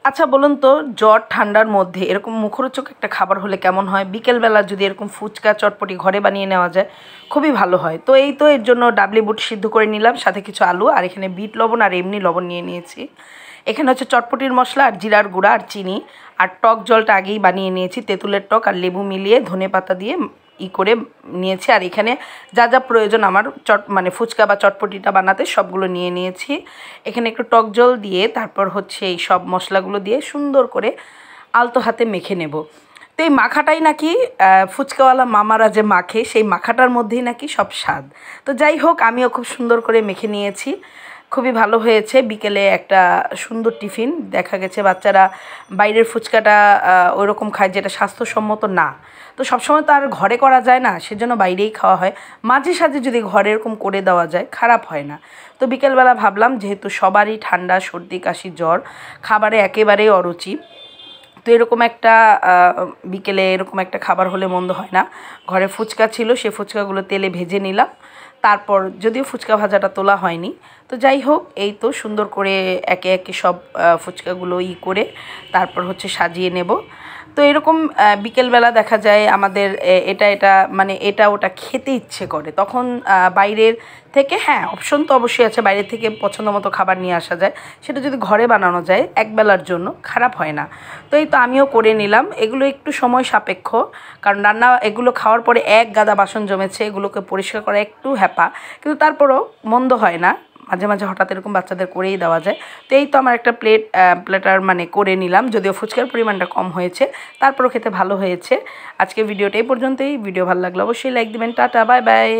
আচ্ছা বলুন তো, জ্বর ঠান্ডার মধ্যে এরকম মুখরোচক একটা খাবার হলে কেমন হয়? বিকেলবেলা যদি এরকম ফুচকা চটপটি ঘরে বানিয়ে নেওয়া যায়, খুবই ভালো হয়। তো এই তো এর জন্য ডাবলি বুট সিদ্ধ করে নিলাম, সাথে কিছু আলু, আর এখানে বিট লবণ আর এমনি লবণ নিয়ে নিয়েছি। এখানে হচ্ছে চটপটির মশলা আর জিরার গুঁড়া আর চিনি, আর টক জলটা আগেই বানিয়ে নিয়েছি, তেঁতুলের টক আর লেবু মিলিয়ে ধনেপাতা দিয়ে করে নিয়েছি। আর এখানে যা যা প্রয়োজন আমার মানে ফুচকা বা চটপটিটা বানাতে সবগুলো নিয়ে নিয়েছি। এখানে একটু টক জল দিয়ে তারপর হচ্ছে এই সব মশলাগুলো দিয়ে সুন্দর করে আলতো হাতে মেখে নেব। তো এই মাখাটাই নাকি ফুচকাওয়ালা মামারা যে মাখে, সেই মাখাটার মধ্যেই নাকি সব স্বাদ। তো যাই হোক, আমিও খুব সুন্দর করে মেখে নিয়েছি, খুবই ভালো হয়েছে। বিকেলে একটা সুন্দর টিফিন। দেখা গেছে বাচ্চারা বাইরের ফুচকাটা ওই রকম খায়, যেটা স্বাস্থ্যসম্মত না। তো সবসময় তো আর ঘরে করা যায় না, সেজন্য বাইরেই খাওয়া হয়। মাঝে সাঝে যদি ঘরে এরকম করে দেওয়া যায়, খারাপ হয় না। তো বিকেলবেলা ভাবলাম, যেহেতু সবারই ঠান্ডা সর্দি কাশি জ্বর, খাবারে একেবারেই অরুচি, তো এরকম একটা বিকেলে এরকম একটা খাবার হলে মন্দ হয় না। ঘরে ফুচকা ছিল, সে ফুচকাগুলো তেলে ভেজে নিলাম। তারপর যদিও ফুচকা ভাজাটা তোলা হয়নি, তো যাই হোক, এই তো সুন্দর করে একে একে সব ফুচকাগুলো করে তারপর হচ্ছে সাজিয়ে নেব। তো এরকম বিকেলবেলা দেখা যায় আমাদের এটা মানে এটা ওটা খেতে ইচ্ছে করে, তখন বাইরের থেকে, হ্যাঁ অপশন তো অবশ্যই আছে, বাইরে থেকে পছন্দ মতো খাবার নিয়ে আসা যায়। সেটা যদি ঘরে বানানো যায় একবেলার জন্য, খারাপ হয় না। তো এই তো আমিও করে নিলাম। এগুলো একটু সময় সাপেক্ষ, কারণ রান্না এগুলো খাওয়ার পরে এক গাদা বাসন জমেছে, এগুলোকে পরিষ্কার করা একটু হ্যাপা, কিন্তু তারপরও মন্দ হয় না। মাঝে মাঝে হঠাৎ এরকম বাচ্চাদের করেই দেওয়া যায়। তো এই তো আমার একটা প্লেটার মানে করে নিলাম, যদিও ফুচকার পরিমাণটা কম হয়েছে, তারপরও খেতে ভালো হয়েছে। আজকে ভিডিওটা এই পর্যন্তই। ভিডিও ভালো লাগলে অবশ্যই লাইক দিবেন। Tata, bye bye.